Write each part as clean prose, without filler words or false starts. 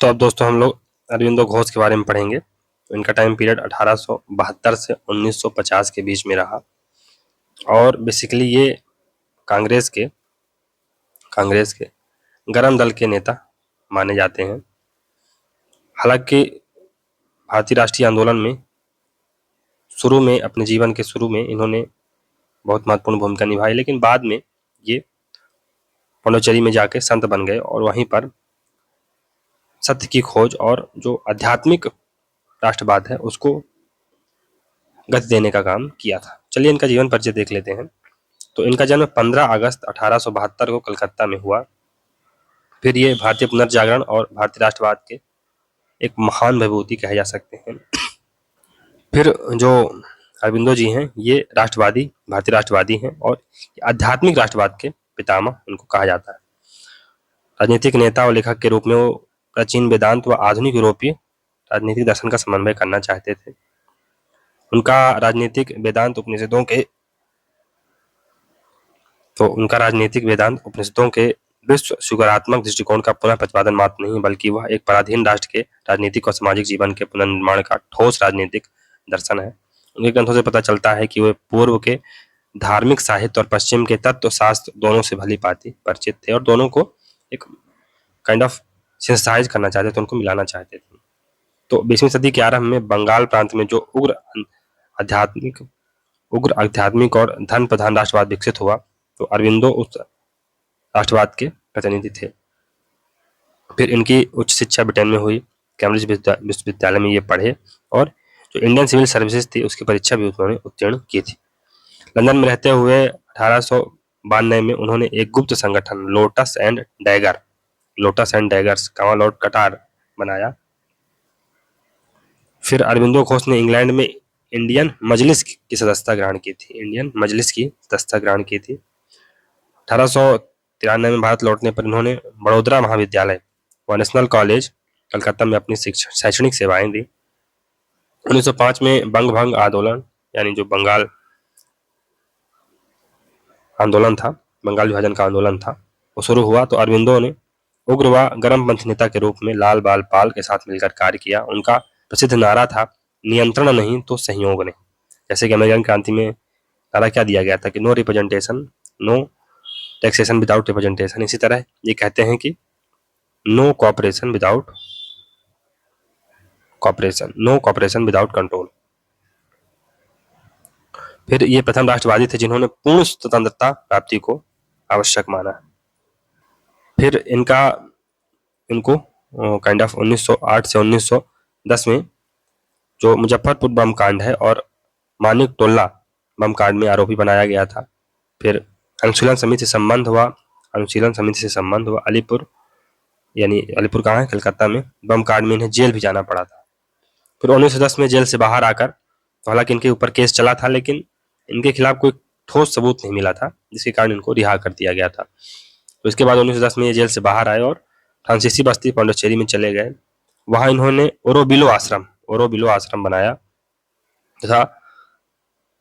तो अब दोस्तों हम लोग अरविंदो घोष के बारे में पढ़ेंगे। इनका टाइम पीरियड 1872 से 1950 के बीच में रहा और बेसिकली ये कांग्रेस के गरम दल के नेता माने जाते हैं। हालांकि भारतीय राष्ट्रीय आंदोलन में शुरू में, अपने जीवन के शुरू में इन्होंने बहुत महत्वपूर्ण भूमिका निभाई, लेकिन बाद में ये पौंडीचेरी में जाके संत बन गए और वहीं पर सत्य की खोज और जो आध्यात्मिक राष्ट्रवाद है उसको गति देने का काम किया था। चलिए इनका जीवन परिचय देख लेते हैं। तो इनका जन्म 15 अगस्त 1872 को कलकत्ता में हुआ। फिर ये भारतीय पुनर्जागरण और भारतीय राष्ट्रवाद के एक महान विभूति कहे जा सकते हैं। फिर जो अरबिंदो जी हैं ये भारतीय राष्ट्रवादी हैं और आध्यात्मिक राष्ट्रवाद के पितामह उनको कहा जाता है। राजनीतिक नेता और लेखक के रूप में वो प्राचीन वेदांत व आधुनिक यूरोपीय राजनीतिक दर्शन का समन्वय करना चाहते थे। उनका राजनीतिक वेदांत उपनिषदों के विश्व स्वीकारात्मक दृष्टिकोण का पुनः प्रतिपादन मात्र नहीं, बल्कि वह एक पराधीन राष्ट्र के राजनीतिक और सामाजिक जीवन के पुनर्निर्माण का ठोस राजनीतिक दर्शन है। उनके ग्रंथों से पता चलता है कि वे पूर्व के धार्मिक साहित्य और पश्चिम के तत्व शास्त्र दोनों से भली भांति परिचित थे और दोनों को एक काइंड ऑफ सिंथेसाइज करना चाहते थे, उनको मिलाना चाहते थे। तो 20वीं सदी के आरंभ में बंगाल प्रांत में जो उग्र आध्यात्मिक और धन प्रधान राष्ट्रवाद विकसित हुआ, तो अरविंदो उस राष्ट्रवाद के प्रतिनिधि थे। फिर इनकी उच्च शिक्षा ब्रिटेन में हुई, कैम्ब्रिज विश्वविद्यालय में ये पढ़े और जो इंडियन सिविल सर्विसेज थी उसकी परीक्षा भी उन्होंने उत्तीर्ण की थी। लंदन में रहते हुए 1892 में उन्होंने एक गुप्त संगठन लोटस एंड डैगर्स लॉर्ड कटार बनाया। फिर अरविंदो घोष ने इंग्लैंड में इंडियन मजलिस की सदस्यता ग्रहण की थी। 1893 में भारत लौटने पर इन्होंने बड़ौदा महाविद्यालय व नेशनल कॉलेज कलकत्ता में अपनी शैक्षणिक सेवाएं दी। 1905 में बंग भंग आंदोलन, यानी जो बंगाल विभाजन का आंदोलन था, वो शुरू हुआ। तो अरविंदो ने उग्र व गर्मपंथी नेता के रूप में लाल बाल पाल के साथ मिलकर कार्य किया। उनका प्रसिद्ध नारा था, नियंत्रण नहीं तो सहयोग नहीं। जैसे कि अमेरिकन क्रांति में नारा क्या दिया गया था कि no representation, no taxation without representation. इसी तरह ये कहते हैं कि नो कॉपरेशन विदाउट कंट्रोल। फिर ये प्रथम राष्ट्रवादी थे जिन्होंने पूर्ण स्वतंत्रता प्राप्ति को आवश्यक माना। फिर इनको काइंड ऑफ 1908 से 1910 में जो मुजफ्फरपुर बम कांड है और मानिक टोला बम कांड में आरोपी बनाया गया था। फिर अनुशीलन समिति से संबंध हुआ। अलीपुर कहाँ है, कलकत्ता में, बम कांड में इन्हें जेल भी जाना पड़ा था। फिर 1910 में जेल से बाहर आकर, तो हालांकि इनके ऊपर केस चला था लेकिन इनके खिलाफ कोई ठोस सबूत नहीं मिला था, जिसके कारण इनको रिहा कर दिया गया था। तो इसके बाद 1910 में ये जेल से बाहर आए और फ्रांसीसी बस्ती पौंडीचेरी में चले गए। वहां इन्होंने ओरोबिलो आश्रम बनाया तथा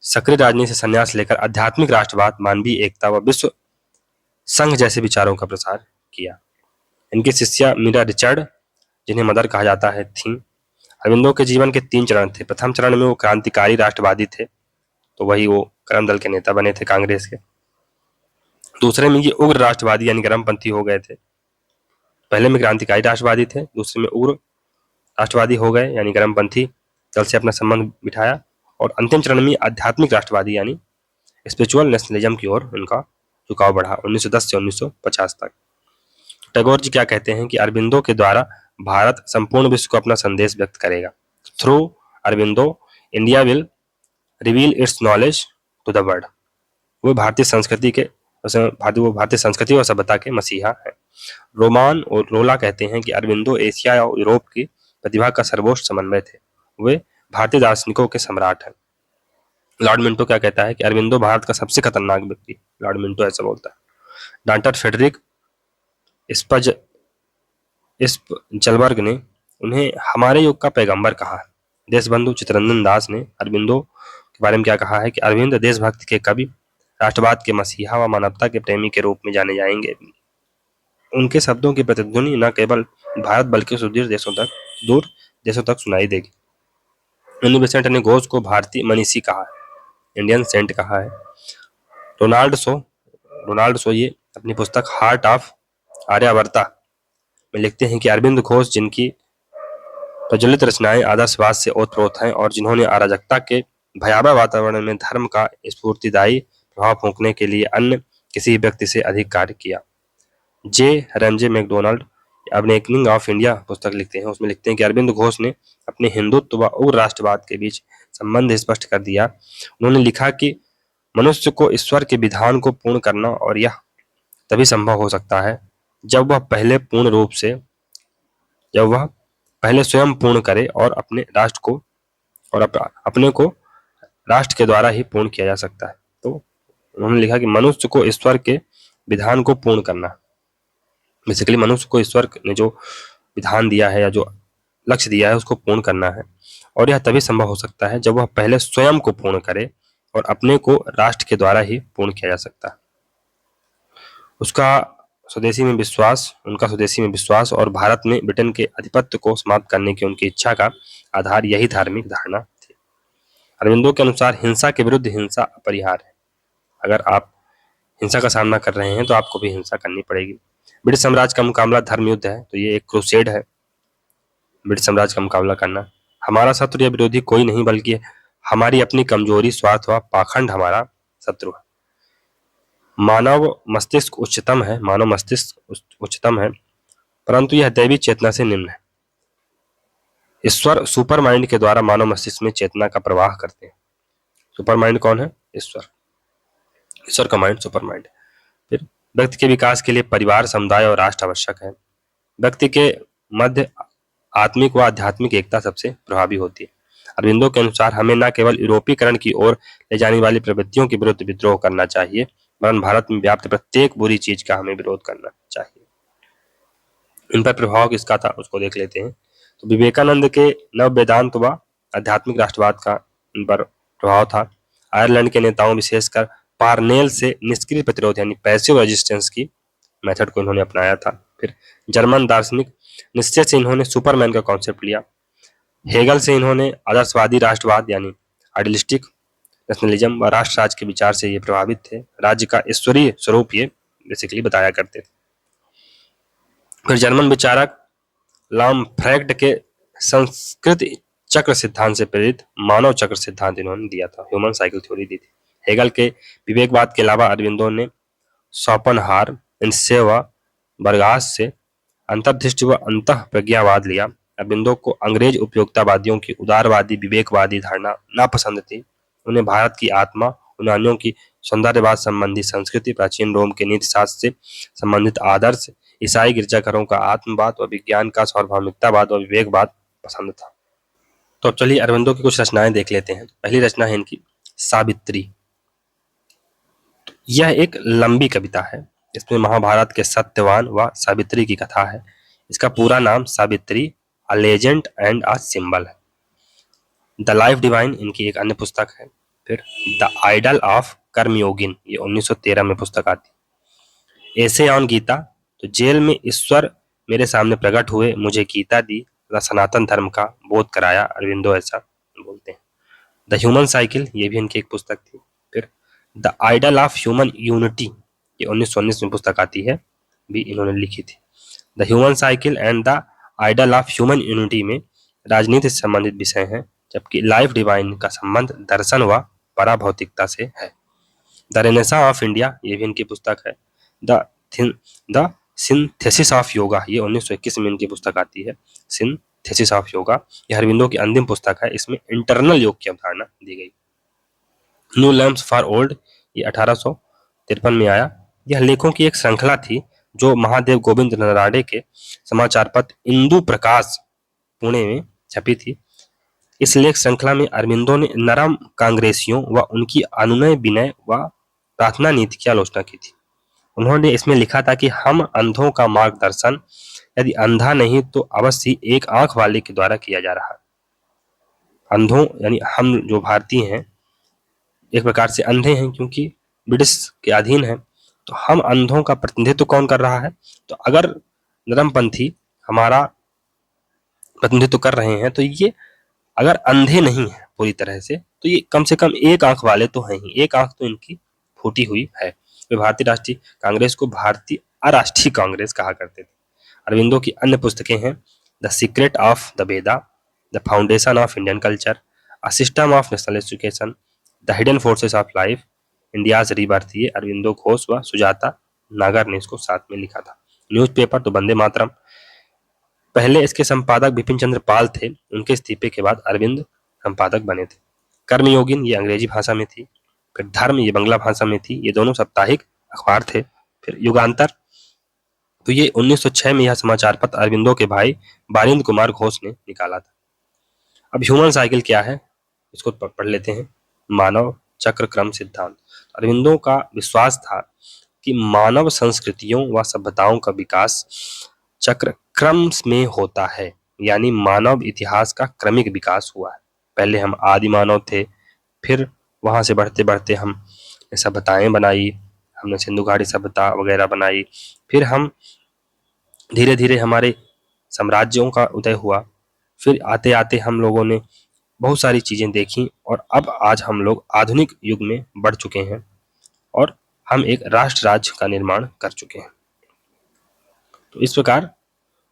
सक्रिय राजनीति से संन्यास लेकर आध्यात्मिक राष्ट्रवाद, मानवीय एकता व विश्व संघ जैसे विचारों का प्रसार किया। इनकी शिष्या मीरा रिचर्ड, जिन्हें मदर कहा जाता है, थी। अरविंदो के जीवन के 3 चरण थे। प्रथम चरण में वो क्रांतिकारी राष्ट्रवादी थे, तो वही वो करम दल के नेता बने थे कांग्रेस के। दूसरे में ये उग्र राष्ट्रवादी यानी गर्मपंथी हो गए थे। पहले में क्रांतिकारी राष्ट्रवादी थे, दूसरे में उग्र राष्ट्रवादी हो गए यानी गर्मपंथी दल से अपना संबंध बिठाया, और अंतिम चरण में आध्यात्मिक राष्ट्रवादी यानी स्पिरिचुअल नेशनलिज्म की ओर उनका झुकाव बढ़ा 1910 से 1950 तक। टैगोर जी क्या कहते हैं कि अरविंदो के द्वारा भारत संपूर्ण विश्व को अपना संदेश व्यक्त करेगा। Through Aurobindo India will reveal its knowledge to the world. वो भारतीय संस्कृति और सभ्यता के मसीहा है। रोमान और रोला कहते हैं कि अरविंदो एशिया और यूरोप की प्रतिभा का सर्वोच्च समन्वय थे। वे भारतीय दार्शनिकों के सम्राट हैं। लॉर्ड मिंटो क्या कहता है कि अरविंदो भारत का सबसे खतरनाक व्यक्ति, लॉर्ड मिंटो ऐसा बोलता है। डॉक्टर फ्रेडरिक स्पजलबर्ग ने उन्हें हमारे युग का पैगंबर कहा। देशबंधु चित्तरंजन दास ने अरविंदो के बारे में क्या कहा है कि अरविंद देशभक्ति के कवि, राष्ट्रवाद के मसीहा व मानवता के प्रेमी के रूप में जाने जाएंगे। उनके शब्दों की प्रतिध्वनि न केवल भारत बल्कि दूर देशों तक सुनाई देगी। एनी बेसेंट ने घोष को भारतीय मनीषी कहा है, इंडियन सेंट कहा है। रोनाल्ड सो ये अपनी पुस्तक हार्ट ऑफ आर्यावर्ता में लिखते हैं कि अरविंद घोष, जिनकी प्रज्वलित रचनाएं आदर्शवाद से ओतप्रोत हैं और जिन्होंने अराजकता के भयावह वातावरण में धर्म का स्फूर्तिदायी प्रभाव फूंकने के लिए अन्य किसी व्यक्ति से अधिक कार्य किया। जे रमजे मैकडोनाल्ड अवेकनिंग ऑफ इंडिया पुस्तक लिखते हैं, उसमें लिखते हैं कि अरविंद घोष ने अपने हिंदुत्व व उग्र राष्ट्रवाद के बीच संबंध स्पष्ट कर दिया। उन्होंने लिखा कि मनुष्य को ईश्वर के विधान को पूर्ण करना और यह तभी संभव हो सकता है जब वह पहले स्वयं पूर्ण करे और अपने को राष्ट्र के द्वारा ही पूर्ण किया जा सकता है। तो उन्होंने लिखा कि मनुष्य को ईश्वर के विधान को पूर्ण करना, बेसिकली मनुष्य को ईश्वर ने जो विधान दिया है या जो लक्ष्य दिया है उसको पूर्ण करना है, और यह तभी संभव हो सकता है जब वह पहले स्वयं को पूर्ण करे और अपने को राष्ट्र के द्वारा ही पूर्ण किया जा सकता है। उनका स्वदेशी में विश्वास और भारत में ब्रिटेन के आधिपत्य को समाप्त करने की उनकी इच्छा का आधार यही धार्मिक धारणा थी। अरविंदो के अनुसार हिंसा के विरुद्ध हिंसा अपरिहार्य है। अगर आप हिंसा का सामना कर रहे हैं तो आपको भी हिंसा करनी पड़ेगी। ब्रिटिश साम्राज्य का मुकाबला धर्म युद्ध है, तो ये एक क्रूसेड है, ब्रिटिश साम्राज्य का मुकाबला करना। हमारा शत्रु या विरोधी कोई नहीं बल्कि हमारी अपनी कमजोरी, स्वार्थ व पाखंड हमारा शत्रु है। मानव मस्तिष्क उच्चतम है, परंतु यह दैवी चेतना से निम्न है। ईश्वर सुपर माइंड के द्वारा मानव मस्तिष्क में चेतना का प्रवाह करते हैं। सुपर माइंड कौन है? ईश्वर का माइंड सुपर माइंड। फिर व्यक्ति के विकास के लिए परिवार, समुदाय और राष्ट्र आवश्यक है। व्यक्ति के मध्य आत्मिक व आध्यात्मिक एकता सबसे प्रभावी होती है। अरविंदो के अनुसार हमें न केवल यूरोपीकरण की ओर ले जाने वाली प्रवृत्तियों के विरुद्ध विद्रोह करना चाहिए, वरन भारत में व्याप्त प्रत्येक बुरी चीज का हमें विरोध करना चाहिए। इन पर प्रभाव किसका था उसको देख लेते हैं। तो विवेकानंद के नव वेदांत व आध्यात्मिक राष्ट्रवाद का इन पर प्रभाव था। आयरलैंड के नेताओं, विशेषकर पार्नेल से निष्क्रिय प्रतिरोध यानी पैसिव रेजिस्टेंस की मेथड को इन्होंने अपनाया था। फिर जर्मन दार्शनिक निश्चय से इन्होंने सुपरमैन का कॉन्सेप्ट लिया। हेगल से इन्होंने आदर्शवादी राष्ट्रवाद यानी आइडियलिस्टिक नेशनलिज्म व राष्ट्र राज्य के विचार से ये प्रभावित थे। राज्य का ईश्वरीय स्वरूप ये बेसिकली बताया करते थे। फिर जर्मन विचारक लामफ्रैक्ट के संस्कृत चक्र सिद्धांत से प्रेरित मानव चक्र सिद्धांत इन्होंने दिया था, ह्यूमन साइकिल थ्योरी दी थी। हेगल के विवेकवाद के अलावा अरविंदो ने शोपेनहावर, नीत्शे व बर्गहास से अंतर्दृष्टि व अंतः प्रज्ञावाद लिया। अरविंदो को अंग्रेज उपयोगितावादियों की उदारवादी विवेकवादी धारणा नापसंद थी। उन्हें भारत की आत्मा, यूनानियों की सौंदर्यवाद संबंधी संस्कृति, प्राचीन रोम के नीतिशास्त्र से संबंधित आदर्श, ईसाई गिरजाघरों का आत्मवाद व विज्ञान का सार्वभौमिकतावाद व विवेकवाद पसंद था। तो अब चलिए अरविंदो की कुछ रचनाएं देख लेते हैं। पहली रचना है इनकी सावित्री। यह एक लंबी कविता है। इसमें महाभारत के सत्यवान व सावित्री की कथा है। इसका पूरा नाम Savitri a legend and a symbol है। द लाइफ डिवाइन इनकी एक अन्य पुस्तक है। फिर द आइडल ऑफ कर्मयोगिन, ये 1913 में पुस्तक आती। एसे ऑन गीता, तो जेल में ईश्वर मेरे सामने प्रकट हुए, मुझे गीता दी तथा सनातन धर्म का बोध कराया, अरविंदो ऐसा बोलते हैं। द ह्यूमन साइकिल, ये भी इनकी एक पुस्तक थी। फिर the idol of human unity, ये 1919 में पुस्तक आती है, भी इन्होंने लिखी थी। The human cycle and the idol of human unity में राजनीति से संबंधित विषय हैं, जबकि लाइफ डिवाइन का संबंध दर्शन व पराभौतिकता से है। द रेनेसां ऑफ इंडिया, ये भी इनकी पुस्तक है। द सिंथेसिस ऑफ योगा, ये 1921 में इनकी पुस्तक आती है। सिंथेसिस ऑफ योगा, यह अरविंदो की अंतिम पुस्तक है। इसमें इंटरनल योग की अवधारणा दी गई। न्यू लैम्प्स फॉर ओल्ड, ये 1853 में आया। यह लेखों की एक श्रृंखला थी जो महादेव गोविंद नराड़े के समाचार पत्र इंदु प्रकाश पुणे में छपी थी। इस लेख श्रृंखला में अरविंदो ने नरम कांग्रेसियों व उनकी अनुनय विनय व प्रार्थना नीति की आलोचना की थी। उन्होंने इसमें लिखा था कि हम अंधों का मार्गदर्शन यदि अंधा नहीं तो अवश्य एक आंख वाले के द्वारा किया जा रहा है। अंधों यानी हम जो भारतीय हैं एक प्रकार से अंधे हैं, क्योंकि ब्रिटिश के अधीन हैं, तो हम अंधों का प्रतिनिधित्व कौन कर रहा है? तो अगर नरमपंथी हमारा प्रतिनिधित्व कर रहे हैं तो ये अगर अंधे नहीं है पूरी तरह से ये कम एक आंख वाले तो हैं ही, एक आंख तो इनकी फूटी हुई है। वे भारतीय राष्ट्रीय कांग्रेस को भारतीय अराष्ट्रीय कांग्रेस कहा करते थे। अरविंदो की अन्य पुस्तकें हैं the secret of the Veda, the foundation of Indian culture, a system of national education, the hidden forces of life, India's rebirth. ये अरविंदो घोष व सुजाता नागर ने इसको साथ में लिखा था। न्यूज़पेपर तो वंदे मातरम। पहले इसके संपादक बिपिन चंद्र पाल थे, उनके इस्तीफे के बाद अरविंद संपादक बने थे। कर्मयोगिन ये अंग्रेजी भाषा में थी, फिर धर्म ये बंगला भाषा में थी, ये दोनों साप्ताहिक अखबार थे। फिर युगांतर तो ये 1906 में यह समाचार पत्र अरविंदो के भाई बारिंद कुमार घोष ने निकाला था। अब ह्यूमन साइकिल क्या है इसको पढ़ लेते हैं। मानव चक्र क्रम सिद्धांत। अरविंदो का विश्वास था कि मानव संस्कृतियों व सभ्यताओं का विकास चक्र क्रम में होता है, यानी मानव इतिहास का क्रमिक विकास हुआ है। पहले हम आदि मानव थे, फिर वहां से बढ़ते बढ़ते हम सभ्यताएं बनाई, हमने सिंधु घाटी सभ्यता वगैरह बनाई, फिर हम धीरे धीरे हमारे साम्राज्यों का उदय हुआ, फिर आते आते हम लोगों ने बहुत सारी चीजें देखी और अब आज हम लोग आधुनिक युग में बढ़ चुके हैं और हम एक राष्ट्र राज्य का निर्माण कर चुके हैं। तो इस प्रकार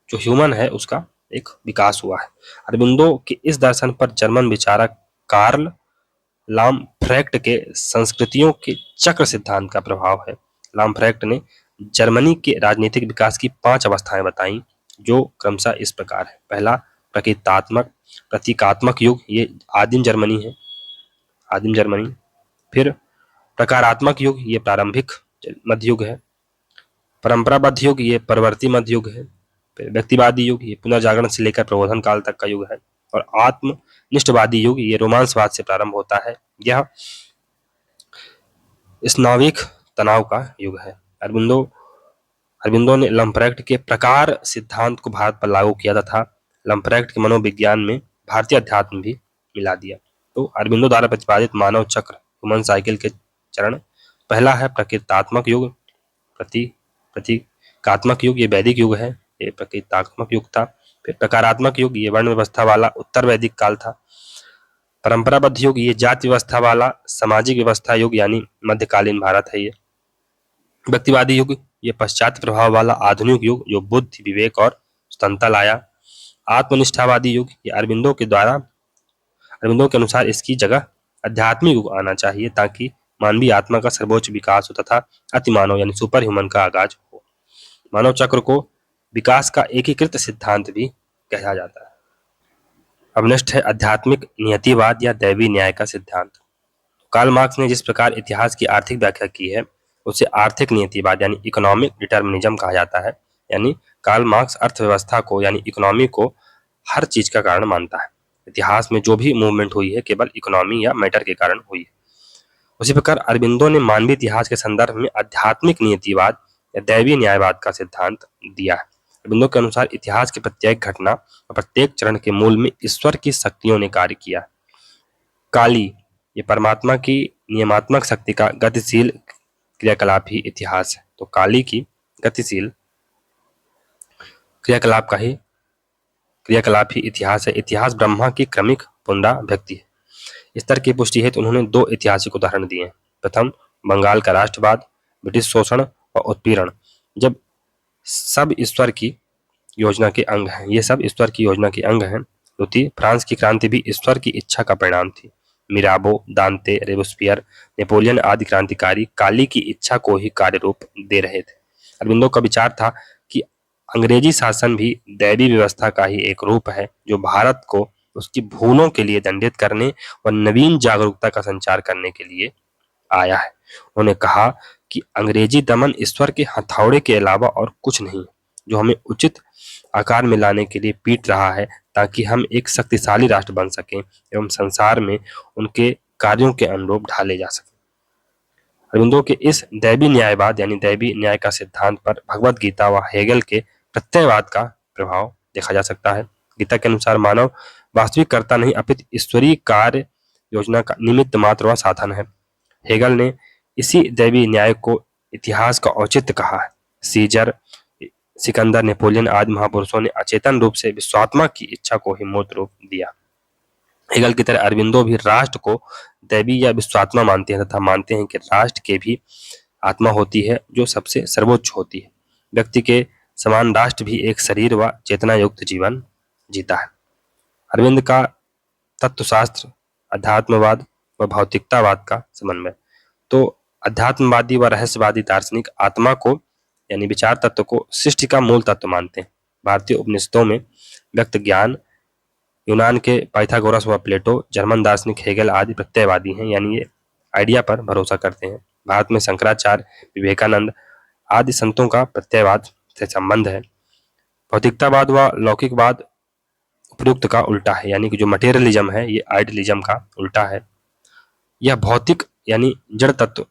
जो ह्यूमन है उसका एक विकास हुआ है। अरबिंदो के इस दर्शन पर जर्मन विचारक कार्ल लामफ्रैक्ट के संस्कृतियों के चक्र सिद्धांत का प्रभाव है। लामफ्रैक्ट ने जर्मनी के राजनीतिक विकास की 5 अवस्थाएं बताई, जो क्रमशः इस प्रकार है। पहला प्रतीकात्मक युग, ये आदिम जर्मनी है, आदिम जर्मनी। फिर प्रकारात्मक युग, ये प्रारंभिक मध्य युग है। परंपराबद्ध युग, ये परवर्ती मध्य युग है। फिर व्यक्तिवादी युग, ये पुनर्जागरण से लेकर प्रबोधन काल तक का युग है। और आत्मनिष्ठवादी युग, ये रोमांसवाद से प्रारंभ होता है, यह स्नाविक तनाव का युग है। अरबिंदो ने लम्प्रैक्ट के प्रकार सिद्धांत को भारत पर लागू किया तथा लम्प्रैक्ट के मनोविज्ञान में भारतीय अध्यात्म भी मिला दिया। तो अरबिंदो द्वारा प्रतिपादित मानव चक्र ह्यूमन साइकिल के चरण, पहला है प्रकृतात्मक युग, प्रतीकात्मक युग, ये वैदिक युग है, ये प्रकृतात्मक युग था। फिर प्रकारात्मक युग, ये वर्ण व्यवस्था वाला उत्तर वैदिक काल था। परंपराबद्ध युग, ये जाति व्यवस्था वाला सामाजिक व्यवस्था युग यानी मध्यकालीन भारत है। ये व्यक्तिवादी युग, ये पश्चात प्रभाव वाला आधुनिक युग जो बुद्धि, विवेक और स्वतंत्रता लाया। आत्मनिष्ठावादी युग, ये अरबिंदो के अनुसार इसकी जगह आध्यात्मिक युग आना चाहिए ताकि मानवीय आत्मा का सर्वोच्च विकास हो तथा अतिमानव यानी सुपर ह्यूमन का आगाज हो। मानव चक्र को विकास का एकीकृत सिद्धांत भी कहा जाता है। अब नेक्स्ट है आध्यात्मिक नियतिवाद या दैवी न्याय का सिद्धांत। कार्ल मार्क्स ने जिस प्रकार इतिहास की आर्थिक व्याख्या की है उसे आर्थिक नियतिवाद यानी इकोनॉमिक डिटर्मिनिज्म कहा जाता है। यानी कार्ल मार्क्स अर्थव्यवस्था को यानी इकोनॉमी को हर चीज का कारण मानता है। इतिहास में जो भी मूवमेंट हुई है केवल इकोनॉमी या मैटर के कारण हुई है। उसी प्रकार अरबिंदो ने मानवीय इतिहास के संदर्भ में आध्यात्मिक नियतिवाद या दैवीय न्यायवाद का सिद्धांत दिया है। अरबिंदो के अनुसार इतिहास की प्रत्येक घटना और प्रत्येक चरण के मूल में ईश्वर की शक्तियों ने कार्य किया। काली, ये परमात्मा की नियमात्मक शक्ति का गतिशील क्रियाकलाप ही इतिहास है। तो काली की गतिशील क्रियाकलाप ही इतिहास है। इतिहास ब्रह्मा की क्रमिक पुनरावृत्ति है। इस तरह की पुष्टि है तो उन्होंने 2 ऐतिहासिक उदाहरण दिए हैं। प्रथम, बंगाल का राष्ट्रवाद, ब्रिटिश शोषण और उत्पीड़न, जब सब ईश्वर की योजना के अंग हैं, ये सब ईश्वर की योजना के अंग हैं। द्वितीय, फ्रांस की क्रांति भी ईश्वर की इच्छा का परिणाम थी। मिराबो, दांते, रेबेस्पियर, नेपोलियन आदि क्रांतिकारी काली की इच्छा को ही कार्य रूप दे रहे थे। अरबिंदो का विचार था कि अंग्रेजी शासन भी दैवी व्यवस्था का ही एक रूप है जो भारत को उसकी भूलों के लिए दंडित करने और नवीन जागरूकता का संचार करने के लिए आया है। उन्होंने कहा कि अंग्रेजी दमन ईश्वर के हथौड़े के अलावा और कुछ नहीं, जो हमें उचित आकार में लाने के लिए पीट रहा है ताकि हम एक शक्तिशाली राष्ट्र बन सकें एवं संसार में उनके कार्यों के अनुरूप ढाले जा सकें। अरबिंदो के इस दैवी न्यायवाद यानी दैवी न्याय का सिद्धांत पर भगवत गीता व हेगल के प्रत्ययवाद का प्रभाव देखा जा सकता है। गीता के अनुसार मानव वास्तविक कर्ता नहीं अपितु ईश्वरीय कार्य योजना का निमित्त मात्र व साधन है। हेगल ने इसी दैवी न्याय को इतिहास का औचित्य कहा है। सीजर, सिकंदर, नेपोलियन आदि महापुरुषों ने अचेतन रूप से विश्वात्मा की इच्छा को ही मूर्त रूप दिया। हेगल की तरह अरविंदो भी राष्ट्र को दैवी या विश्वात्मा मानते हैं तथा मानते हैं कि राष्ट्र के भी आत्मा होती है जो सबसे सर्वोच्च होती है। व्यक्ति के समान राष्ट्र भी एक शरीर व चेतना युक्त जीवन जीता है। अरविंद का तत्वशास्त्र अध्यात्मवाद व भौतिकतावाद का समन्वय। तो अध्यात्मवादी व रहस्यवादी दार्शनिक आत्मा को यानी विचार तत्व को सृष्टि का मूल तत्व मानते हैं। भारतीय उपनिषदों में व्यक्त ज्ञान, यूनान के पाइथागोरस व प्लेटो, जर्मन दार्शनिक हेगल आदि प्रत्ययवादी हैं, यानी ये आइडिया पर भरोसा करते हैं। भारत में शंकराचार्य, विवेकानंद आदि संतों का प्रत्ययवाद से संबंध है। भौतिकतावाद व लौकिकवाद उपयुक्त का उल्टा है, यानी कि जो मटेरियलिज्म है ये आइडियलिज्म का उल्टा है। यह भौतिक यानी जड़ तत्व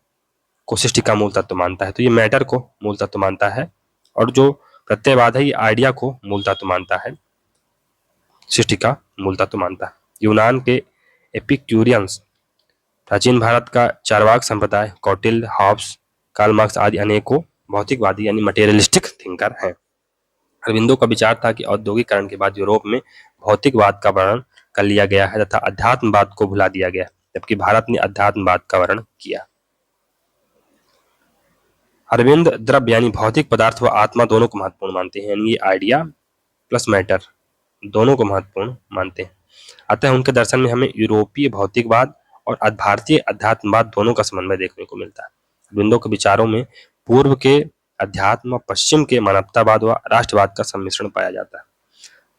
को सृष्टि का मूल तत्व मानता है, तो ये मैटर को मूल तत्व मानता है, और जो प्रत्ययवाद है ये आइडिया को मूल तत्व मानता है, सृष्टि का मूल तत्व मानता है। यूनान के एपिक्यूरियंस, प्राचीन भारत का चार्वाक संप्रदाय, कौटिल्य, हॉब्स, कार्ल मार्क्स आदि अनेकों भौतिकवादी यानी मटेरियलिस्टिक थिंकर हैं। अरविंदो का विचार था कि औद्योगिकरण के बाद यूरोप में भौतिकवाद का वर्णन कर लिया गया है तथा अध्यात्मवाद को भुला दिया गया, जबकि भारत ने अध्यात्मवाद का वर्णन किया। अरविंद द्रव्य यानी भौतिक पदार्थ व आत्मा दोनों को महत्वपूर्ण मानते हैं, यानी ये आइडिया प्लस मैटर दोनों को महत्वपूर्ण मानते हैं। अतः उनके दर्शन में हमें यूरोपीय भौतिकवाद और भारतीय अध्यात्मवाद दोनों का समन्वय देखने को मिलता है। अरविंदो के विचारों में पूर्व के अध्यात्म, पश्चिम के मानवतावाद व राष्ट्रवाद का सम्मिश्रण पाया जाता है।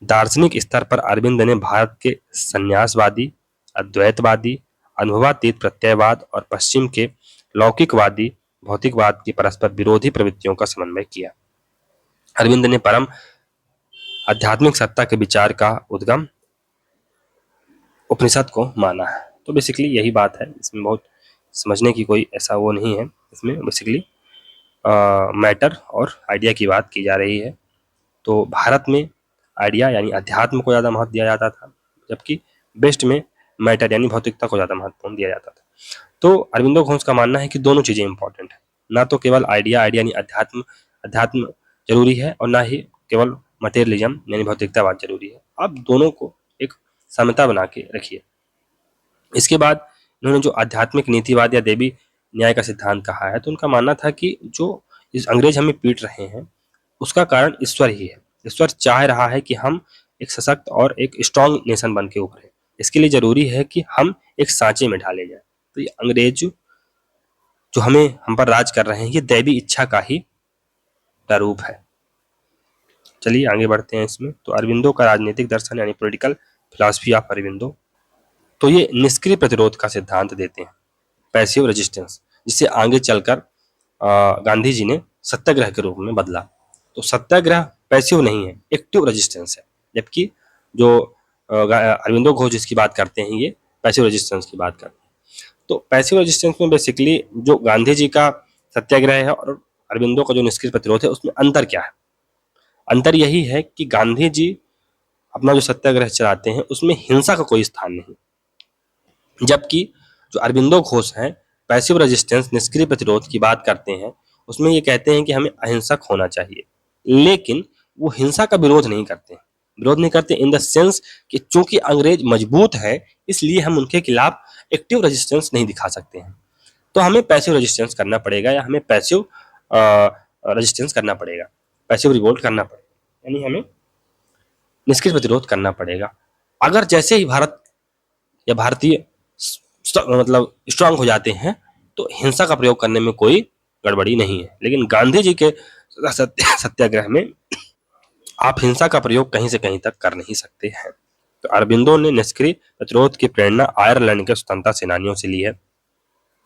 दार्शनिक स्तर पर अरविंद ने भारत के संन्यासवादी, अद्वैतवादी, अनुभवातीत प्रत्ययवाद और पश्चिम के लौकिकवादी भौतिकवाद की परस्पर विरोधी प्रवृत्तियों का समन्वय किया। अरविंद ने परम आध्यात्मिक सत्ता के विचार का उद्गम उपनिषद को माना है। तो बेसिकली यही बात है, इसमें बहुत समझने की कोई ऐसा वो नहीं है। इसमें बेसिकली मैटर और आइडिया की बात की जा रही है। तो भारत में आइडिया यानी अध्यात्म को ज़्यादा महत्व दिया जाता था, जबकि वेस्ट में मैटर यानी भौतिकता को ज़्यादा महत्वपूर्ण दिया जाता था। तो अरविंदो घोष का मानना है कि दोनों चीज़ें इंपॉर्टेंट है, ना तो केवल आइडिया यानी अध्यात्म जरूरी है और ना ही केवल मटेरियलिज्म यानी भौतिकतावाद जरूरी है। आप दोनों को एक समता बना के रखिए। इसके बाद इन्होंने जो आध्यात्मिक नीतिवाद या देवी न्याय का सिद्धांत कहा है, तो उनका मानना था कि जो इस अंग्रेज हमें पीट रहे हैं उसका कारण ईश्वर ही है। ईश्वर चाह रहा है कि हम एक सशक्त और एक स्ट्रांग नेशन बन के उभरें। इसके लिए जरूरी है कि हम एक सांचे में ढाले जाए। तो ये अंग्रेज जो हम पर राज कर रहे हैं ये दैवी इच्छा का ही प्रारूप है। चलिए आगे बढ़ते हैं इसमें। तो अरविंदो का राजनीतिक दर्शन यानी पॉलिटिकल फिलॉसफी ऑफ अरविंदो, तो ये निष्क्रिय प्रतिरोध का सिद्धांत देते हैं, पैसिव रेजिस्टेंस, जिसे आगे चलकर गांधी जी ने सत्याग्रह के रूप में बदला। तो सत्याग्रह पैसिव नहीं है, एक्टिव रेजिस्टेंस है, जबकि जो अरविंदो घोष जिसकी बात करते हैं ये पैसिव रेजिस्टेंस की बात करते हैं। तो पैसिव रेजिस्टेंस में बेसिकली जो गांधी जी का सत्याग्रह है और अरविंदो का जो निष्क्रिय प्रतिरोध है उसमें अंतर क्या है? अंतर यही है कि गांधी जी अपना जो सत्याग्रह चलाते हैं उसमें हिंसा का कोई स्थान नहीं, जबकि जो अरविंदो घोष हैं पैसिव रेजिस्टेंस निष्क्रिय प्रतिरोध की बात करते हैं, उसमें ये कहते हैं कि हमें अहिंसक होना चाहिए, लेकिन वो हिंसा का विरोध नहीं करते इन द सेंस कि चूंकि अंग्रेज मजबूत है इसलिए हम उनके खिलाफ एक्टिव रेजिस्टेंस नहीं दिखा सकते हैं, तो हमें पैसिव रेजिस्टेंस करना पड़ेगा या हमें पैसिव रेजिस्टेंस करना पड़ेगा, पैसिव रिवोल्ट करना पड़ेगा, यानी हमें निष्क्रिय प्रतिरोध करना पड़ेगा। अगर जैसे ही भारत या भारतीय मतलब स्ट्रांग हो जाते हैं तो हिंसा का प्रयोग करने में कोई गड़बड़ी नहीं है, लेकिन गांधी जी के सत्याग्रह में आप हिंसा का प्रयोग कहीं से कहीं तक कर नहीं सकते हैं। तो अरबिंदो ने निष्क्रिय प्रतिरोध की प्रेरणा आयरलैंड के स्वतंत्रता सेनानियों से ली है।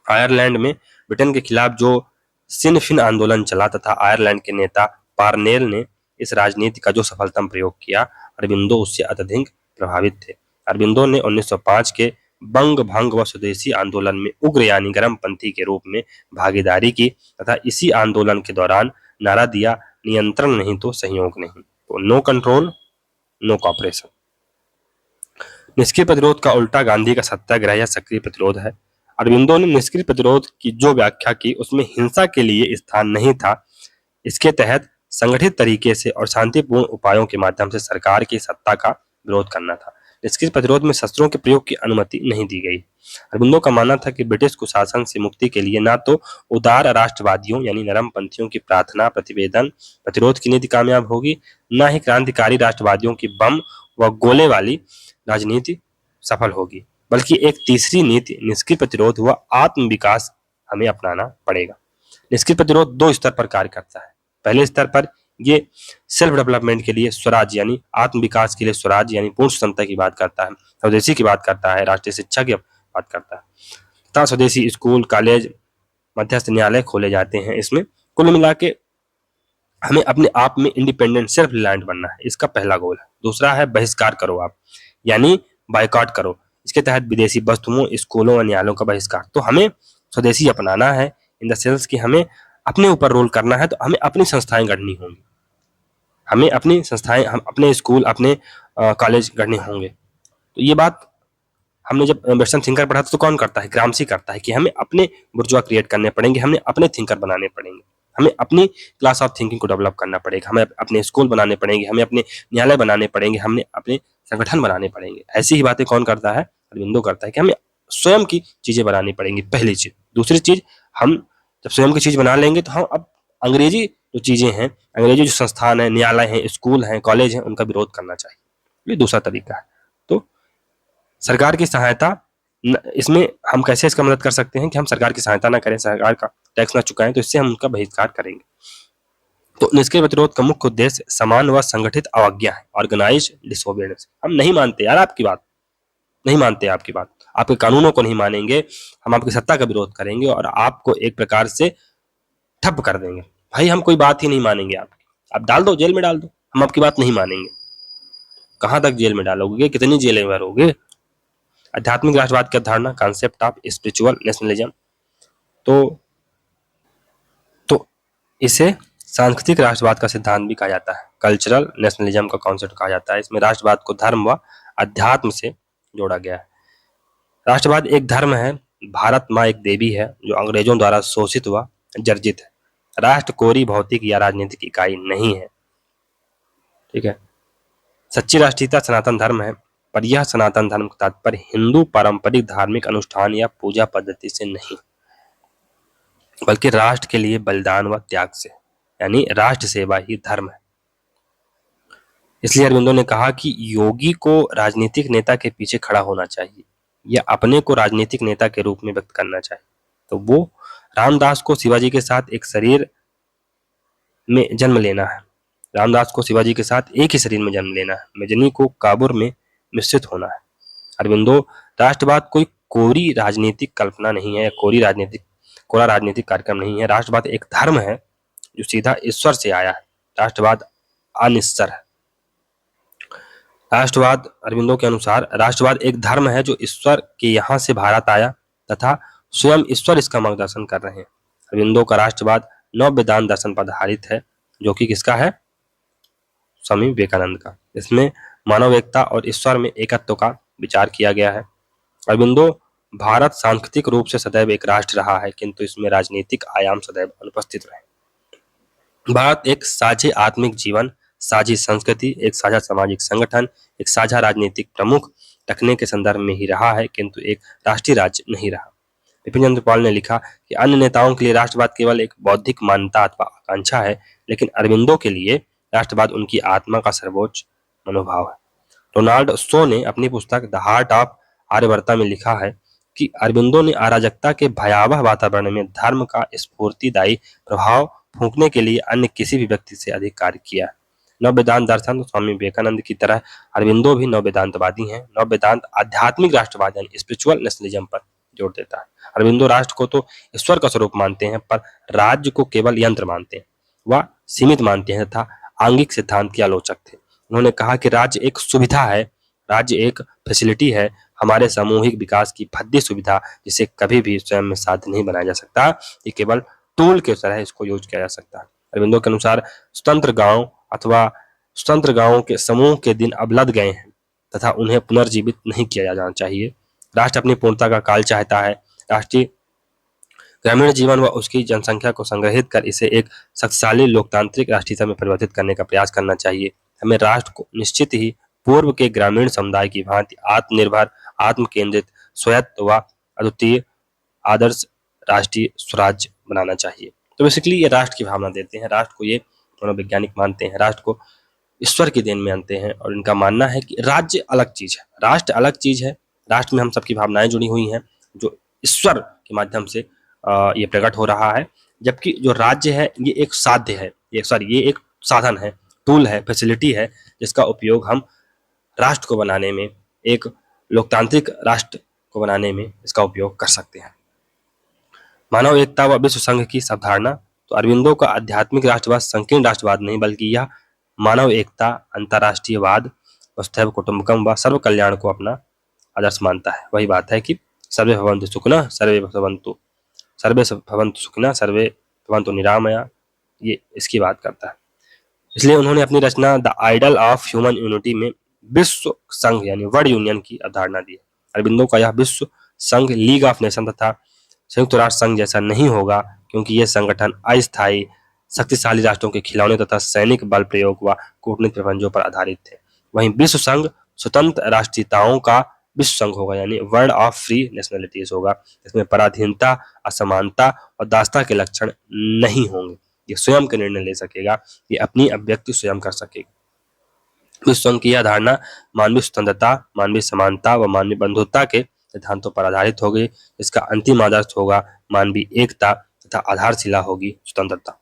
आयरलैंड में ब्रिटेन के खिलाफ जो सिन फिन आंदोलन चला तथा आयरलैंड के नेता पार्नेल ने इस राजनीति का जो सफलतम प्रयोग किया, अरबिंदो उससे अत्यधिक प्रभावित थे। अरबिंदो ने 1905 के बंग भंग व स्वदेशी आंदोलन में उग्र यानी गर्मपंथी के रूप में भागीदारी की तथा इसी आंदोलन के दौरान नारा दिया, नियंत्रण नहीं तो सहयोग नहीं। तो नो कंट्रोल नो कॉपरेशन। निष्क्रिय प्रतिरोध का उल्टा गांधी का सत्याग्रह या सक्रिय प्रतिरोध है। अरबिंदो ने निष्क्रिय प्रतिरोध की जो व्याख्या की उसमें हिंसा के लिए स्थान नहीं था। इसके तहत संगठित तरीके से और शांतिपूर्ण उपायों के माध्यम से सरकार की सत्ता का विरोध करना था। निष्क्रिय प्रतिरोध में शस्त्रों के प्रयोग की अनुमति नहीं दी गई। अरबिंदो का मानना था कि ब्रिटिश कुशासन से मुक्ति के लिए न तो उदार राष्ट्रवादियों यानी नरमपंथियों की प्रार्थना, प्रतिवेदन, प्रतिरोध की नीति कामयाब होगी, न ही क्रांतिकारी राष्ट्रवादियों की बम व गोले वाली राजनीति सफल होगी, बल्कि एक तीसरी नीति निष्क्रिय प्रतिरोध व आत्म विकास हमें अपनाना पड़ेगा। निष्क्रिय प्रतिरोध दो स्तर पर कार्य करता है। पहले स्तर पर ये सेल्फ डेवलपमेंट के लिए स्वराज यानी आत्म विकास के लिए स्वराज यानी पूर्ण स्वतंत्रता की बात करता है, स्वदेशी की बात करता है, राष्ट्रीय शिक्षा की बात करता है तथा स्वदेशी स्कूल, कॉलेज, मध्यस्थ न्यायालय खोले जाते हैं। इसमें कुल मिला के हमें अपने आप में इंडिपेंडेंट सेल्फ रिलायंट बनना है, इसका पहला गोल है। दूसरा है बहिष्कार करो आप, यानी बायकॉट करो। इसके तहत विदेशी वस्तुओं, स्कूलों और न्यायालयों का बहिष्कार। तो हमें स्वदेशी अपनाना है इन द सेंस कि हमें अपने ऊपर रोल करना है, तो हमें अपनी संस्थाएं गढ़नी होंगी, हमें अपनी संस्थाएं, हम अपने स्कूल, अपने कॉलेज गढ़ने होंगे। तो ये बात हमने जब वेस्टर्न थिंकर पढ़ा तो कौन करता है? ग्रामसी करता है कि हमें अपने बुर्जुआ क्रिएट करने पड़ेंगे, हमें अपने थिंकर बनाने पड़ेंगे, हमें अपनी क्लास ऑफ थिंकिंग को डेवलप करना पड़ेगा, हमें अपने स्कूल बनाने पड़ेंगे, हमें अपने न्यायालय बनाने पड़ेंगे, हमें अपने संगठन बनाने पड़ेंगे। ऐसी ही बातें कौन करता है? अरबिंदो करता है कि हमें स्वयं की चीजें बनानी पड़ेंगी, पहली चीज। दूसरी चीज, हम जब स्वयं की चीज बना लेंगे तो हम अब अंग्रेजी जो चीजें हैं, अंग्रेजी जो संस्थान है, न्यायालय हैं, स्कूल हैं, कॉलेज हैं, उनका विरोध करना चाहिए। ये दूसरा तरीका है। तो सरकार की सहायता, इसमें हम कैसे इसका मदद कर सकते हैं कि हम सरकार की सहायता ना करें, सरकार का टैक्स ना चुकाएं, तो इससे हम उनका बहिष्कार करेंगे। तो निष्क्रिय प्रतिरोध का मुख्य उद्देश्य समान व संगठित अवज्ञा है, ऑर्गेनाइज डिसोबीडियंस। हम नहीं मानते यार आपकी बात, नहीं मानते आपकी बात, आपके कानूनों को नहीं मानेंगे, हम आपकी सत्ता का विरोध करेंगे और आपको एक प्रकार से ठप कर देंगे। भाई हम कोई बात ही नहीं मानेंगे आपकी, आप डाल दो, जेल में डाल दो, हम आपकी बात नहीं मानेंगे। कहां तक जेल में डालोगे, कितनी जेलें भरोगे? आध्यात्मिक राष्ट्रवाद की अवधारणा, कॉन्सेप्ट ऑफ स्पिरिचुअल नेशनलिज्म। तो इसे सांस्कृतिक राष्ट्रवाद का सिद्धांत भी कहा जाता है, कल्चरल नेशनलिज्म का कॉन्सेप्ट कहा जाता है। इसमें राष्ट्रवाद को धर्म व अध्यात्म से जोड़ा गया है। राष्ट्रवाद एक धर्म है, भारत माँ एक देवी है जो अंग्रेजों द्वारा शोषित व जर्जित है। राष्ट्र कोरी भौतिक या राजनीतिक इकाई नहीं है, ठीक है। सच्ची राष्ट्रीयता सनातन धर्म है, पर यह सनातन धर्म का तात्पर्य हिंदू पारंपरिक धार्मिक अनुष्ठान या पूजा पद्धति से नहीं, बल्कि राष्ट्र के लिए बलिदान व त्याग से, यानी राष्ट्र सेवा ही धर्म है। इसलिए अरबिंदो ने कहा कि योगी को राजनीतिक नेता के पीछे खड़ा होना चाहिए या अपने को राजनीतिक नेता के रूप में व्यक्त करना चाहिए। तो वो रामदास को शिवाजी के साथ एक शरीर में जन्म लेना है, रामदास को शिवाजी के साथ एक ही शरीर में जन्म लेना है, मेजनी को काबुल में मिश्रित होना है। अरबिंदो राष्ट्रवाद कोई कोरी राजनीतिक कल्पना नहीं है, कोरा राजनीतिक कार्यक्रम नहीं है। राष्ट्रवाद एक धर्म है जो सीधा ईश्वर से आया है। राष्ट्रवाद अनिश्चर है। राष्ट्रवाद, अरबिंदो के अनुसार राष्ट्रवाद एक धर्म है जो ईश्वर के यहाँ से भारत आया तथा स्वयं ईश्वर इसका मार्गदर्शन कर रहे हैं। अरबिंदो का राष्ट्रवाद नव वेदांत दर्शन पर आधारित है, जो कि किसका है? स्वामी विवेकानंद का। इसमें मानव एकता और ईश्वर में एकत्व का विचार किया गया है। अरबिंदो भारत सांस्कृतिक रूप से सदैव एक राष्ट्र रहा है, किंतु इसमें राजनीतिक आयाम सदैव अनुपस्थित रहे। भारत एक साझे आत्मिक जीवन, साझी संस्कृति, एक साझा सामाजिक संगठन, एक साझा राजनीतिक प्रमुख रखने के संदर्भ में ही रहा है, किंतु एक राष्ट्रीय राज्य नहीं रहा। विपिन चंद्र पाल ने लिखा कि अन्य नेताओं के लिए राष्ट्रवाद केवल एक बौद्धिक मान्यता अथवा आकांक्षा है, लेकिन अरबिंदो के लिए राष्ट्रवाद उनकी आत्मा का सर्वोच्च मनोभाव है। रोनाल्ड शो ने अपनी पुस्तक द हार्ट ऑफ आर्यवर्ता में लिखा है कि अरबिंदो ने अराजकता के भयावह वातावरण में धर्म का स्फूर्तिदायी प्रभाव फूंकने के लिए अन्य किसी भी व्यक्ति से अधिक कार्य किया। नव वेदांत दर्शन, स्वामी विवेकानंद की तरह अरबिंदो भी नव वेदांतवादी हैं। नव वेदांत आध्यात्मिक राष्ट्रवाद यानी स्पिरिचुअल नेशनलिज्म पर जोर देता है। अरबिंदो राष्ट्र को तो ईश्वर का स्वरूप मानते हैं, पर राज्य को केवल यंत्र मानते हैं, वह सीमित मानते हैं तथा आंगिक सिद्धांत के आलोचक थे। उन्होंने कहा कि राज्य एक सुविधा है, राज्य एक फैसिलिटी है, हमारे सामूहिक विकास की भद्दी सुविधा, जिसे कभी भी स्वयं में साध्य नहीं बनाया जा सकता। ये केवल टूल के तरह इसको यूज किया जा सकता है। अरबिंदो के अनुसार स्वतंत्र गांव अथवा स्वतंत्र गांवों के समूह के दिन अब लद गए हैं तथा उन्हें पुनर्जीवित नहीं किया जाना चाहिए। राष्ट्र अपनी पूर्णता का काल चाहता है, राष्ट्रीय ग्रामीण जीवन व उसकी जनसंख्या को संग्रहित कर इसे एक शक्तिशाली लोकतांत्रिक राष्ट्रीयता में परिवर्तित करने का प्रयास करना चाहिए। हमें राष्ट्र को निश्चित ही पूर्व के ग्रामीण समुदाय की भांति आत्मनिर्भर, आत्म केंद्रित, स्वायत्त व अद्वितीय आदर्श राष्ट्रीय स्वराज्य बनाना चाहिए। तो बेसिकली ये राष्ट्र की भावना देते हैं, राष्ट्र को ये मनोवैज्ञानिक मानते हैं, राष्ट्र को ईश्वर की देन मानते हैं, और इनका मानना है कि राज्य अलग चीज है, राष्ट्र अलग चीज है। राष्ट्र में हम सबकी भावनाएं जुड़ी हुई हैं जो ईश्वर के माध्यम से ये प्रकट हो रहा है, जबकि जो राज्य है ये एक साध्य है, ये एक साधन है, टूल है, फैसिलिटी है, जिसका उपयोग हम राष्ट्र को बनाने में, एक लोकतांत्रिक राष्ट्र को बनाने में इसका उपयोग कर सकते हैं। मानव एकता व विश्व संघ की अवधारणा। तो अरविंदो का आध्यात्मिक राष्ट्रवाद संकीर्ण राष्ट्रवाद नहीं, बल्कि यह मानव एकता, अंतर्राष्ट्रीयवाद, वसुधैव कुटुंबकम व सर्व कल्याण को अपना आदर्श मानता है। वही बात है कि सर्वे भवन्तु सुखिनः, सर्वे भवन्तु सुखिनः, सर्वे भवन्तु निरामया, ये इसकी बात करता है। इसलिए उन्होंने अपनी रचना the idol of human unity में विश्व संघ यानी वर्ल्ड यूनियन की अवधारणा दी है। अरविंदो का यह विश्व संघ लीग ऑफ नेशन तथा संयुक्त राष्ट्र संघ जैसा नहीं होगा, क्योंकि यह संगठन अस्थायी, शक्तिशाली राष्ट्रों के खिलौने तथा सैनिक बल प्रयोग व कूटनीतिक प्रबंधों पर आधारित थे। वहीं विश्व संघ स्वतंत्र राष्ट्रीयताओं का विश्व संघ होगा, यानी वर्ल्ड ऑफ फ्री नेशनलिटीज होगा। इसमें पराधीनता, असमानता और दासता के लक्षण नहीं होंगे। ये स्वयं के निर्णय ले सकेगा, ये अपनी अभिव्यक्ति स्वयं कर सकेगा। विश्व संघ की यह धारणा मानवीय स्वतंत्रता, मानवीय समानता व मानवीय बंधुता के सिद्धांतों पर आधारित होगी। इसका अंतिम आदर्श होगा मानवीय एकता तथा आधारशिला होगी स्वतंत्रता।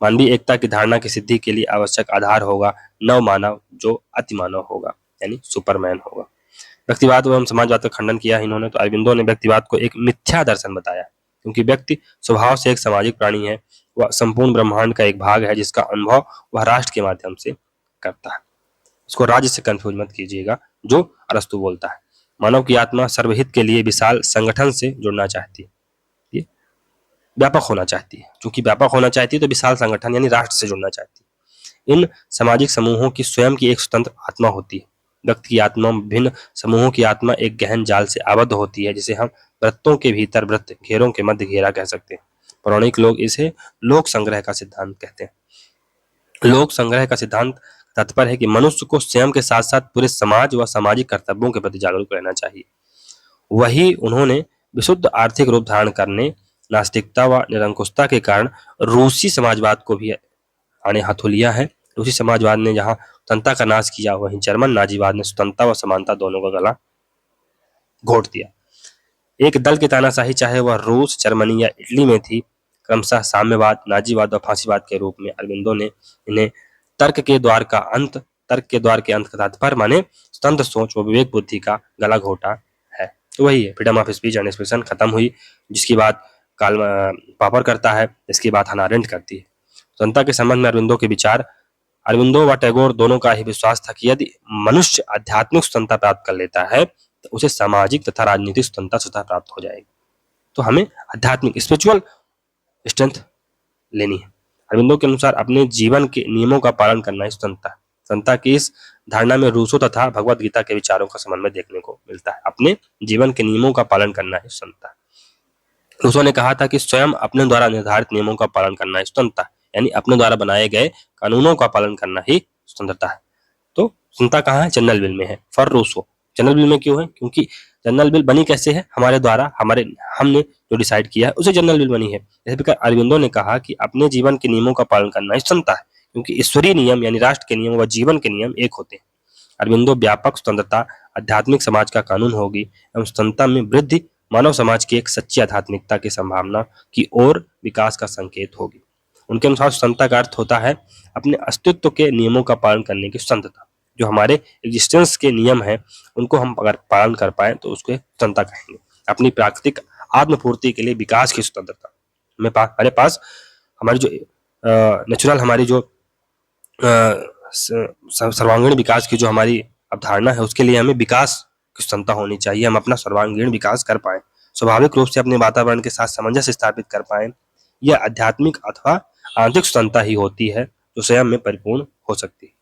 मानवीय एकता की धारणा की सिद्धि के लिए आवश्यक आधार होगा नव मानव, जो अतिमानव होगा, यानी सुपरमैन होगा। व्यक्तिवाद एवं समाजवाद का खंडन किया इन्होंने। तो अरविंदो ने व्यक्तिवाद को एक मिथ्या दर्शन बताया, क्योंकि व्यक्ति स्वभाव से एक सामाजिक प्राणी है, वह संपूर्ण ब्रह्मांड का एक भाग है, जिसका अनुभव वह राष्ट्र के माध्यम से करता है। इसको राज्य से कंफ्यूज मत कीजिएगा, जो अरस्तु बोलता है। मानव की आत्मा सर्वहित के लिए विशाल संगठन से जुड़ना चाहती है, ये व्यापक होना चाहती है। क्योंकि व्यापक होना चाहती है तो विशाल संगठन यानी राष्ट्र से जुड़ना चाहती है। इन सामाजिक समूहों की स्वयं की एक स्वतंत्र आत्मा होती है। व्यक्ति की आत्मा भिन्न समूहों की आत्मा एक गहन जाल से आबद्ध होती है, जिसे हम वृत्तों के भीतर वृत्त, घेरों के मध्य घेरा कह सकते हैं। पौराणिक लोग इसे लोक संग्रह का सिद्धांत कहते हैं। लोक संग्रह का सिद्धांत तात्पर्य है कि मनुष्य को स्वयं के साथ साथ पूरे समाज व सामाजिक कर्तव्यों के प्रति जागरूक रहना चाहिए। वही उन्होंने विशुद्ध आर्थिक रूप धारण करने, नास्तिकता व निरंकुशता के कारण रूसी समाजवाद को भी आने हाथों लिया है। रूसी समाजवाद ने जहां स्वतंत्रता का नाश किया, वहीं जर्मन नाजीवाद ने स्वतंत्रता व समानता दोनों का गला घोट दिया। एक दल की तानाशाही, चाहे वह रूस, जर्मनी या इटली में थी, क्रमशः साम्यवाद, नाजीवाद और फांसीवाद के रूप में अरविंदो ने इन्हें तर्क के द्वार के अंत का तात्पर्य माने स्वतंत्र सोच व विवेक बुद्धि का गला घोटा है। तो वही है, freedom of speech and expression खत्म हुई, जिसकी बात कार्ल पॉपर करता है, इसकी बात हन्ना अरेंट करती है। स्वतंत्रता के संबंध में अरविंदो के विचार। अरविंदो व टैगोर दोनों का ही विश्वास था कि यदि मनुष्य आध्यात्मिक स्वतंत्रता प्राप्त कर लेता है तो उसे सामाजिक तथा राजनीतिक स्वतंत्रता स्वतः प्राप्त हो जाएगी। तो हमें आध्यात्मिक स्पिरिचुअल स्ट्रेंथ लेनी है। अरविंदो के अनुसार अपने जीवन के नियमों का पालन करना ही स्वतंत्रता है। स्वतंत्रता की इस धारणा में रूसो तथा भगवत गीता के विचारों का समन्वय देखने को मिलता है। अपने जीवन के नियमों का पालन करना ही स्वतंत्रता है। रूसो ने कहा था कि स्वयं अपने द्वारा निर्धारित नियमों का पालन करना ही स्वतंत्रता है, यानी अपने द्वारा बनाए गए कानूनों का पालन करना ही स्वतंत्रता है। तो स्वतंत्रता कहाँ है? जनरल विल में है। फॉर रूसो जनरल विल में क्यों है? क्योंकि जनरल विल बनी कैसे है? हमारे द्वारा, हमने जो डिसाइड किया है उसे जनरल विल बनी है। इसी प्रकार अरविंदो ने कहा कि अपने जीवन के नियमों का पालन करना ही स्वतंत्रता है, क्योंकि ईश्वरीय नियम यानी राष्ट्र के नियम व जीवन के नियम एक होते हैं। अरविंदो व्यापक स्वतंत्रता आध्यात्मिक समाज का कानून होगी एवं स्वतंत्रता में वृद्धि मानव समाज की एक सच्ची आध्यात्मिकता की संभावना की ओर विकास का संकेत होगी। उनके अनुसार स्वतंत्रता का अर्थ होता है अपने अस्तित्व के नियमों का पालन करने की स्वतंत्रता। जो हमारे एग्जिस्टेंस के नियम हैं उनको हम अगर पालन कर पाए तो उसको स्वतंत्रता कहेंगे। अपनी प्राकृतिक आत्मपूर्ति के लिए विकास की स्वतंत्रता। हमारे पास हमारी जो नेचुरल, हमारी जो सर्वांगीण विकास की जो हमारी अवधारणा है, उसके लिए हमें विकास की स्वतंत्रता होनी चाहिए। हम अपना सर्वांगीण विकास कर पाए, स्वाभाविक रूप से अपने वातावरण के साथ सामंजस्य स्थापित कर पाए। यह आध्यात्मिक अथवा आंतरिक स्वतंत्रता ही होती है जो स्वयं में परिपूर्ण हो सकती है।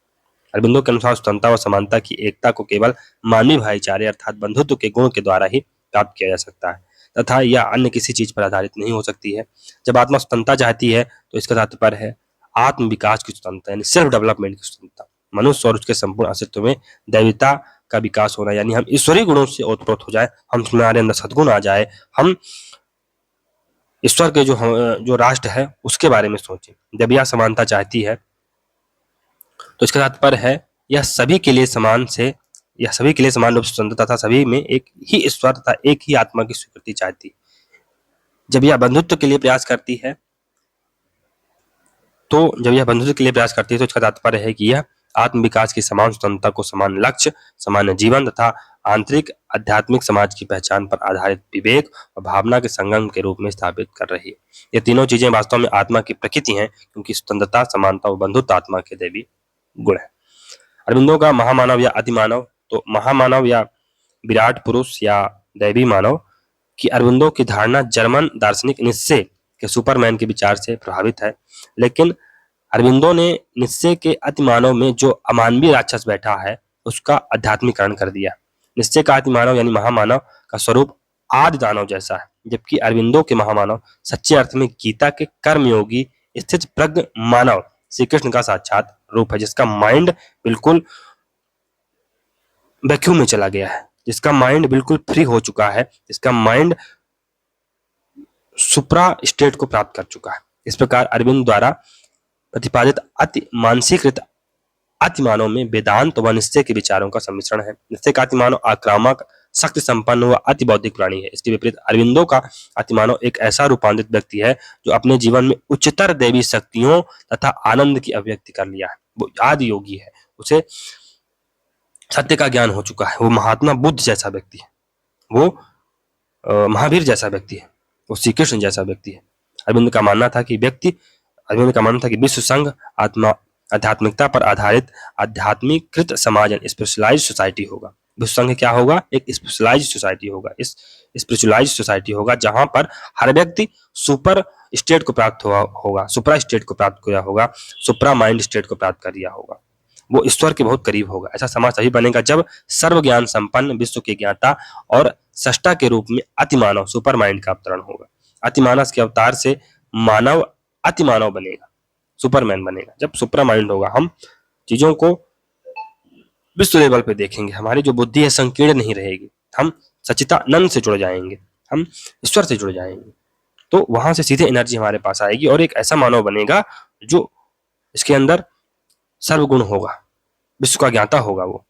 अरविंदो के अनुसार स्वतंत्रता व समानता की एकता को केवल मानवीय भाईचारे अर्थात बंधुत्व के गुण के द्वारा ही प्राप्त किया जा सकता है तथा यह अन्य किसी चीज पर आधारित नहीं हो सकती है। जब आत्मा स्वतंत्रता चाहती है तो इसका तात्पर्य है आत्म विकास की स्वतंत्रता, यानी सेल्फ डेवलपमेंट की स्वतंत्रता। मनुष्य और उसके संपूर्ण अस्तित्व में दैविता का विकास होना, यानी हम ईश्वरीय गुणों से ओतप्रोत हो जाए, हमारे अंदर सद्गुण आ जाए, हम ईश्वर के जो राष्ट्र है उसके बारे में सोचें। जब यह समानता चाहती है तो इसका तात्पर्य है यह सभी के लिए समान रूप से स्वतंत्र तथा सभी में एक ही ईश्वर तथा एक ही आत्मा की स्वीकृति चाहती है। जब यह बंधुत्व के लिए प्रयास करती है तो इसका तात्पर्य है कि यह आत्म विकास की समान स्वतंत्रता को समान लक्ष्य, सामान्य जीवन तथा आंतरिक आध्यात्मिक समाज की पहचान पर आधारित विवेक और भावना के संगम के रूप में स्थापित कर रही है। ये तीनों चीजें वास्तव में आत्मा की प्रकृति हैं, क्योंकि स्वतंत्रता, समानता और बंधुत्व आत्मा के दैवी गुण है। अरविंदो का महामानव या अतिमानव, तो महामानव या विराट पुरुष या दैवी मानव की अरविंदो की धारणा जर्मन दार्शनिक नित्शे के सुपरमैन के विचार से प्रभावित है, लेकिन अरविंदो ने नित्शे के अतिमानव में जो अमानवीय राक्षस बैठा है उसका आध्यात्मिकरण कर दिया। नित्शे का अतिमानव यानी महामानव का स्वरूप आदि दानव जैसा है, जबकि अरविंदो के महामानव सच्चे अर्थ में गीता के कर्मयोगी स्थित प्रज्ञ मानव श्री कृष्ण का साक्षात रूप है, जिसका माइंड बिल्कुल वैक्यूम में चला गया है, जिसका माइंड बिल्कुल फ्री हो चुका है, जिसका माइंड सुप्रा स्टेट को प्राप्त कर चुका है। इस प्रकार अरविंद द्वारा प्रतिपादित मानसीकृत अतिमानव में वेदांत व निश्चय के विचारों का सम्मिश्रण है। निश्चय का अतिमानव आक्रामक, शक्ति संपन्न व अति बौद्धिक प्राणी है। इसके विपरीत अरविंदो का अतिमानव एक ऐसा रूपांतरित व्यक्ति है जो अपने जीवन में उच्चतर दैवी शक्तियों तथा आनंद की अभिव्यक्ति कर लिया है। वो आदि योगी है, उसे सत्य का ज्ञान हो चुका है। वो महात्मा बुद्ध जैसा व्यक्ति है, वो महावीर जैसा व्यक्ति है, वो श्री कृष्ण जैसा व्यक्ति है। अरविंद का मानना था कि विश्व संघ आध्यात्मिकता पर आधारित आध्यात्मिकृत समाज स्पेशलाइज्ड सोसाइटी होगा। विश्व संघ क्या होगा? एक स्पेशलाइज्ड सोसाइटी होगा। इस स्पिरिचुअलाइज्ड सोसाइटी होगा जहां पर हर व्यक्ति सुपर स्टेट को प्राप्त होगा, सुप्रा स्टेट को प्राप्त किया होगा, सुप्रा माइंड स्टेट को प्राप्त कर लिया होगा। वो ईश्वर के बहुत करीब होगा। ऐसा समाज तभी बनेगा जब सर्व ज्ञान संपन्न विश्व के ज्ञाता और सष्टा के रूप में अतिमानव सुपर माइंड का अवतरण होगा। अतिमानस के अवतार से मानव अतिमानव बनेगा, सुपरमैन बनेगा। जब सुपर माइंड होगा, हम चीजों को विश्व लेवल पे देखेंगे, हमारी जो बुद्धि है संकीर्ण नहीं रहेगी, हम सच्चिदानंद से जुड़ जाएंगे, हम ईश्वर से जुड़ जाएंगे, तो वहां से सीधे एनर्जी हमारे पास आएगी और एक ऐसा मानव बनेगा जो इसके अंदर सर्वगुण होगा, विश्व का ज्ञाता होगा। वो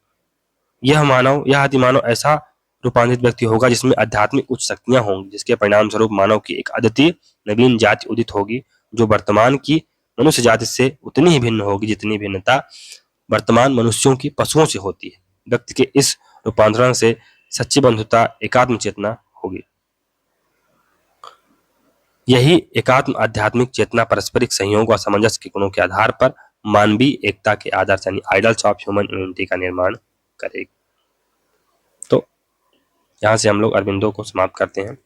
यह अतिमानव ऐसा रूपांतरित व्यक्ति होगा जिसमें आध्यात्मिक उच्च शक्तियां होंगी, जिसके परिणाम स्वरूप मानव की एक अद्वितीय नवीन जाति उदित होगी, जो वर्तमान की मनुष्य जाति से उतनी ही भिन्न होगी जितनी भिन्नता वर्तमान मनुष्यों की पशुओं से होती है। व्यक्ति के इस रूपांतरण से सच्ची बंधुता एकात्म चेतना होगी। यही एकात्म आध्यात्मिक चेतना पारस्परिक सहयोग और सामंजस्य के गुणों के आधार पर मानवीय एकता के आदर्श यानी आइडल्स ऑफ ह्यूमन यूनिटी का निर्माण करेगी। तो यहाँ से हम लोग अरविंदो को समाप्त करते हैं।